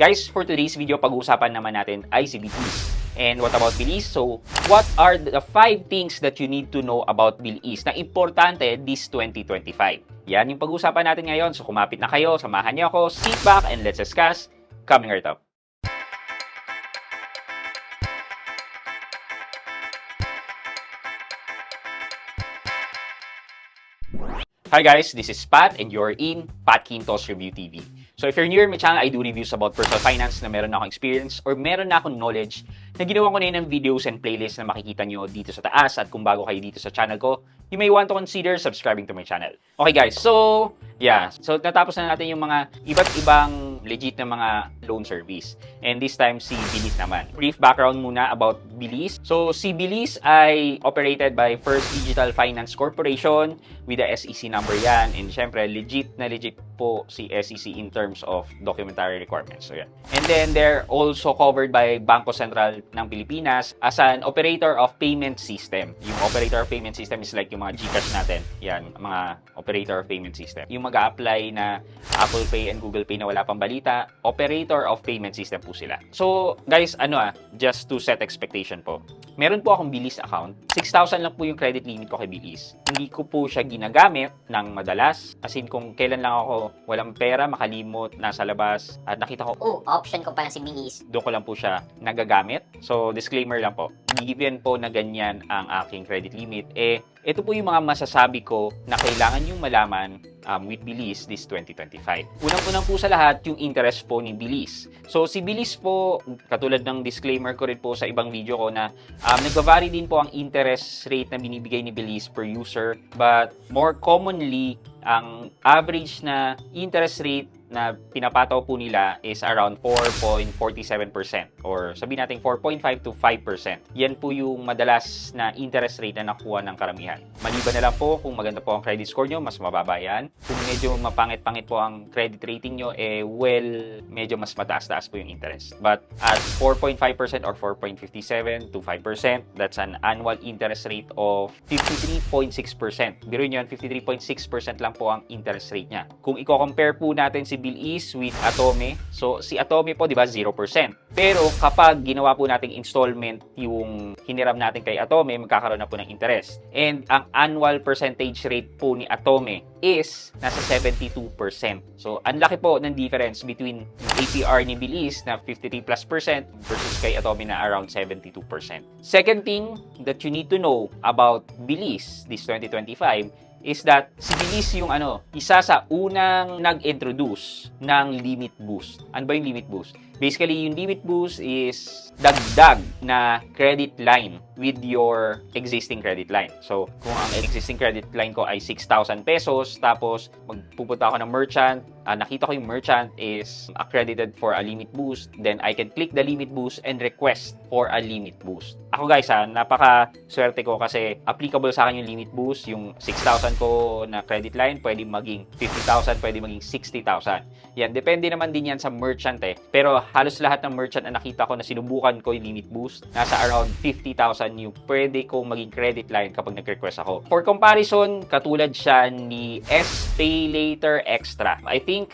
Guys, for today's video, pag-uusapan naman natin ay si Bilis. And what about Bilis? So, what are the 5 things that you need to know about Bilis na importante this 2025? Yan yung pag-uusapan natin ngayon. So, kumapit na kayo, samahan niyo ako, sit back, and let's discuss coming right up. Hi guys, this is Pat and you're in Pat Quintos Review TV. So if you're new to my channel, I do reviews about personal finance na meron na akong experience or meron na akong knowledge na ginawa ko na yun ng videos and playlists na makikita nyo dito sa taas. At kung bago kayo dito sa channel ko, you may want to consider subscribing to my channel. Okay guys, so yeah. So natapos na natin yung mga iba't ibang legit na mga loan service. And this time, si Bilis naman. Brief background muna about Bilis. So si Bilis ay operated by First Digital Finance Corporation with the SEC number yan. And syempre, legit po si SEC in terms of documentary requirements. So yan. And then they're also covered by Bangko Sentral ng Pilipinas as an operator of payment system. Yung operator of payment system is like yung mga GCash natin. Yan, mga operator of payment system. Yung mag-a-apply na Apple Pay and Google Pay na wala pang balita, operator of payment system po sila. So, guys, just to set expectation po. Meron po akong Bilis account. 6,000 lang po yung credit limit ko kay Bilis. Hindi ko po siya ginagamit ng madalas. As in, kung kailan lang ako walang pera, makalimot, nasa labas, at nakita ko, option ko pala si Bilis. doon ko lang po siya nagagamit. So, disclaimer lang po. Given po na ganyan ang aking credit limit, ito po yung mga masasabi ko na kailangan yung malaman with Bilis this 2025. Unang-unang po sa lahat, yung interest po ni Bilis. So, si Bilis po, katulad ng disclaimer ko rin po sa ibang video ko na nagva-vary din po ang interest rate na binibigay ni Bilis per user. But more commonly, ang average na interest rate na pinapataw po nila is around 4.47% or sabihin natin 4.5 to 5%. Yan po yung madalas na interest rate na nakuha ng karamihan. Maliban na lang po kung maganda po ang credit score nyo, mas mababa yan. Kung medyo mapangit-pangit po ang credit rating nyo, medyo mas mataas-taas po yung interest. But at 4.5% or 4.57 to 5%, that's an annual interest rate of 53.6%. Biro nyo yan, 53.6% lang po ang interest rate niya. Kung i-compare po natin si Bilis with Atome. So, si Atome po, di ba, 0%. Pero kapag ginawa po nating installment yung hiniram natin kay Atome, magkakaroon na po ng interest. And ang annual percentage rate po ni Atome is nasa 72%. So, ang laki po ng difference between yung APR ni Bilis na 53+% versus kay Atome na around 72%. Second thing that you need to know about Bilis this 2025 is that si Bilis yung isa sa unang nag-introduce ng limit boost. Ano ba yung limit boost? Basically, yung limit boost is dagdag na credit line with your existing credit line. So, kung ang existing credit line ko ay 6,000 pesos, tapos magpupunta ako ng merchant, nakita ko yung merchant is accredited for a limit boost, then I can click the limit boost and request for a limit boost. Ako guys, napaka-swerte ko kasi applicable sa akin yung limit boost. Yung 6,000 ko na credit line, pwede maging 50,000, pwede maging 60,000. Yan, depende naman din yan sa merchant Pero halos lahat ng merchant na nakita ko na sinubukan ko yung limit boost, nasa around 50,000 yung pwede kong maging credit line kapag nag-request ako. For comparison, katulad siya ni SPay Later Extra. I think,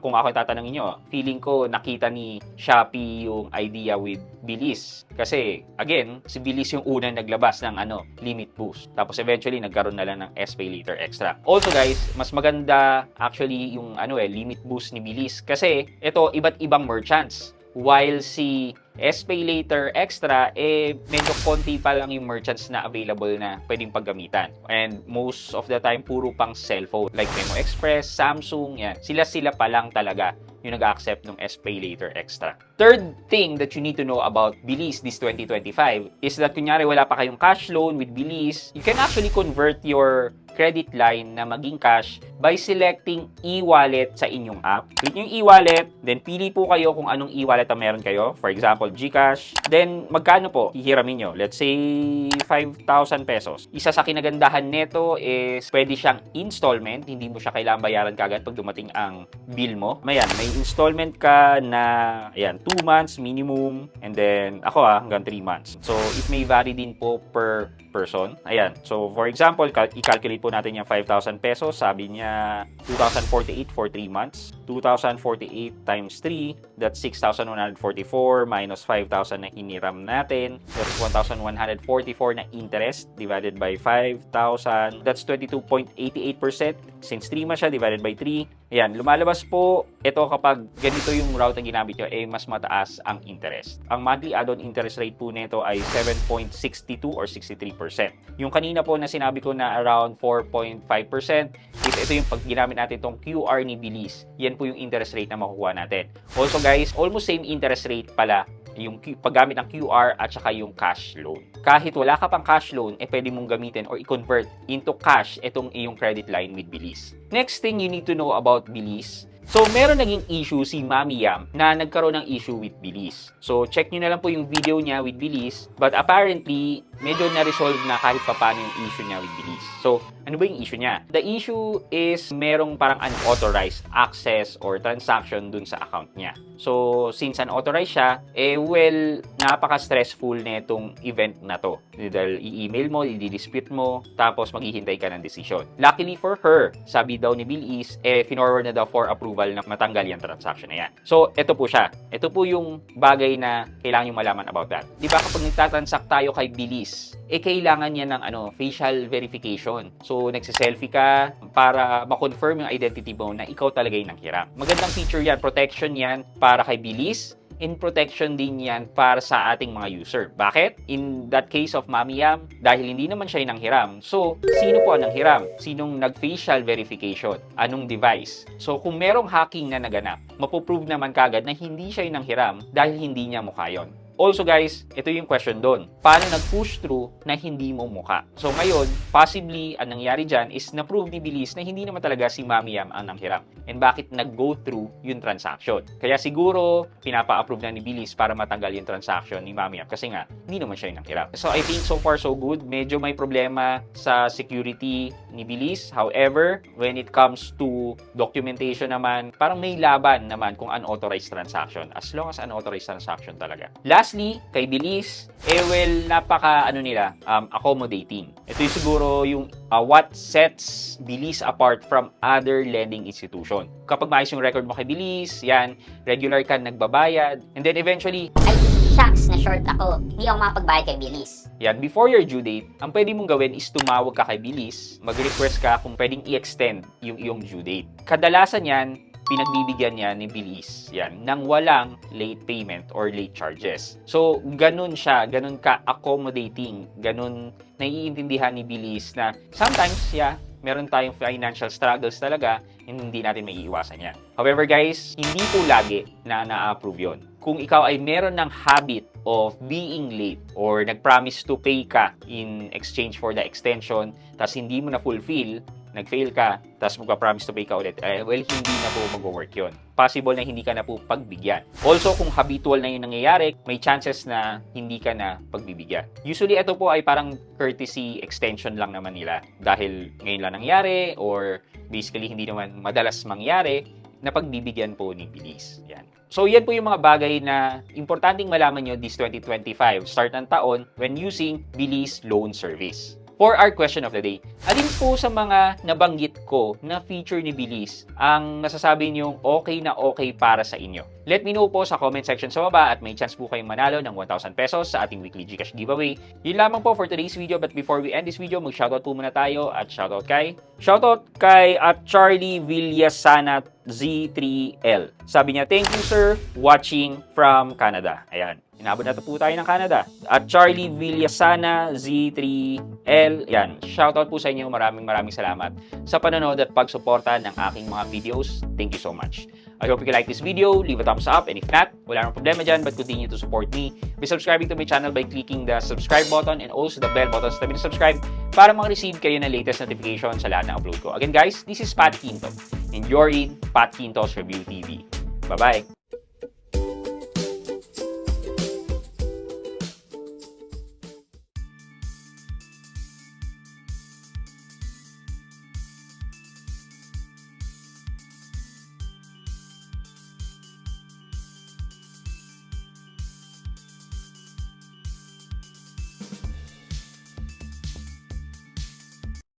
kung ako tatanungin nyo, feeling ko nakita ni Shopee yung idea with Bilis. Kasi, again, si Bilis yung unang naglabas ng limit boost. Tapos eventually, nagkaroon na lang ng SPay Later Extra. Also guys, mas maganda actually yung limit boost ni Bilis. Kasi, ito, iba't ibang merchants. While si SPay Later Extra, medyo konti pa lang yung merchants na available na pwedeng paggamitan. And most of the time, puro pang cellphone. Like Memo Express, Samsung, yan. Sila pa lang talaga yung nag-accept ng SPay Later Extra. Third thing that you need to know about Bilis this 2025 is that kunyari wala pa kayong cash loan with Bilis, you can actually convert your credit line na maging cash by selecting e-wallet sa inyong app. Click yung e-wallet, then pili po kayo kung anong e-wallet ang meron kayo. For example, GCash. Then, magkano po hihiramin nyo? Let's say, 5,000 pesos. Isa sa kinagandahan neto is pwede siyang installment. Hindi mo siya kailangan bayaran kagad pag dumating ang bill mo. May installment ka na, 2 months minimum. And then, ako hanggang 3 months. So, it may vary din po per person. So, for example, i-calculate po natin yung 5,000 pesos. Sabi niya, 2,048 for 3 months. 2,048 times 3, that's 6,144 minus 5,000 na hiniram natin. That's 1,144 na interest divided by 5,000. That's 22.88%. Since 3 siya, divided by 3. Ayan, lumalabas po, ito kapag ganito yung route na ginamit nyo, mas mataas ang interest. Ang monthly add-on interest rate po nito ay 7.62 or 63%. Yung kanina po na sinabi ko na around 4.5%, ito yung pag ginamit natin itong QR ni Bilis, yan po yung interest rate na makukuha natin. Also guys, almost same interest rate pala yung paggamit ng QR at saka yung cash loan. Kahit wala ka pang cash loan, pwede mong gamitin or i-convert into cash itong iyong credit line with Bilis. Next thing you need to know about Bilis. So, meron naging issue si Mami Yam na nagkaroon ng issue with Bilis. So, check nyo na lang po yung video niya with Bilis. But apparently, medyo na-resolve na kahit papaano yung issue niya with Bilis. So, ano ba yung issue niya? The issue is merong parang unauthorized access or transaction dun sa account niya. So, since unauthorized siya, napaka-stressful na itong event na to. Dahil i-email mo, i-dispute mo, tapos maghihintay ka ng decision. Luckily for her, sabi daw ni Bilis, finorward na daw for approval na matanggal yung transaction na yan. So, ito po siya. Ito po yung bagay na kailangan yung malaman about that. Di ba kapag nagtatransact tayo kay Bilis, kailangan niya ng facial verification. So, nagsiselfie ka para ma-confirm yung identity mo na ikaw talaga yung nanghiram. Magandang feature yan, protection yan para kay Bilis, in protection din yan para sa ating mga user. Bakit? In that case of Mami Yam, dahil hindi naman siya yung nanghiram. So, sino po ang nanghiram? Sinong nag-facial verification? Anong device? So, kung merong hacking na naganap, mapoprove naman kagad na hindi siya yung nanghiram dahil hindi niya mukha yun. Also guys, ito yung question doon. Paano nag-push through na hindi mo mukha? So ngayon, possibly, ang nangyari dyan is na-prove ni Bilis na hindi naman talaga si Mami Yam ang nanghiram. And bakit nag-go through yung transaction? Kaya siguro, pinapa-approve na ni Bilis para matanggal yung transaction ni Mami Yam kasi nga, hindi naman siya yung nanghiram. So I think so far so good. Medyo may problema sa security ni Bilis. However, when it comes to documentation naman, parang may laban naman kung unauthorized transaction. As long as unauthorized transaction talaga. Lastly, kay Bilis, accommodating. Ito yung siguro yung what sets Bilis apart from other lending institution. Kapag maayos yung record mo kay Bilis, yan, regular ka nagbabayad, and then eventually, shucks, na short ako. Hindi ako makapagbayad kay Bilis. yan, before your due date, ang pwede mong gawin is tumawag ka kay Bilis, mag-request ka kung pwedeng i-extend yung iyong due date. Kadalasan yan, pinagbibigyan niya ni Bilis yan nang walang late payment or late charges. So, ganun siya, ganun ka-accommodating, ganun naiintindihan ni Bilis na sometimes, meron tayong financial struggles talaga and hindi natin maiiwasan yan. However guys, hindi po lagi na na-approve yun. Kung ikaw ay meron ng habit of being late or nag-promise to pay ka in exchange for the extension, tas hindi mo na-fulfill, nag-fail ka, tapos magpa-promise to pay ka ulit, well, hindi na po mag-work yun. Possible na hindi ka na po pagbigyan. Also, kung habitual na yung nangyayari, may chances na hindi ka na pagbibigyan. Usually, ito po ay parang courtesy extension lang naman nila. Dahil ngayon lang nangyari, or basically hindi naman madalas mangyari, na pagbibigyan po ni Bilis. Yan. So, yan po yung mga bagay na importanteng malaman nyo this 2025, start ng taon, when using Bilis Loan Service. For our question of the day, alin po sa mga nabanggit ko na feature ni Bilis ang nasasabi niyong okay na okay para sa inyo? Let me know po sa comment section sa baba at may chance po kayong manalo ng 1,000 pesos sa ating weekly GCash giveaway. Yun lamang po for today's video, but before we end this video, mag-shoutout po muna tayo at shoutout kay at Charlie Villasana Z3L. Sabi niya, thank you sir, watching from Canada. Ayan. Inabot na po tayo ng Canada. At Charlie Villasana Z3L. Yan. Shoutout po sa inyo. Maraming salamat sa panonood at pagsuporta ng aking mga videos. Thank you so much. I hope you like this video. Leave a thumbs up. And if not, wala nang problema dyan, but continue to support me by subscribing to my channel by clicking the subscribe button and also the bell button sa tabi na subscribe para ma-receive kayo ng latest notification sa lahat ng upload ko. Again guys, this is Pat Quinto and you're in Pat Quinto's Review TV. Bye-bye!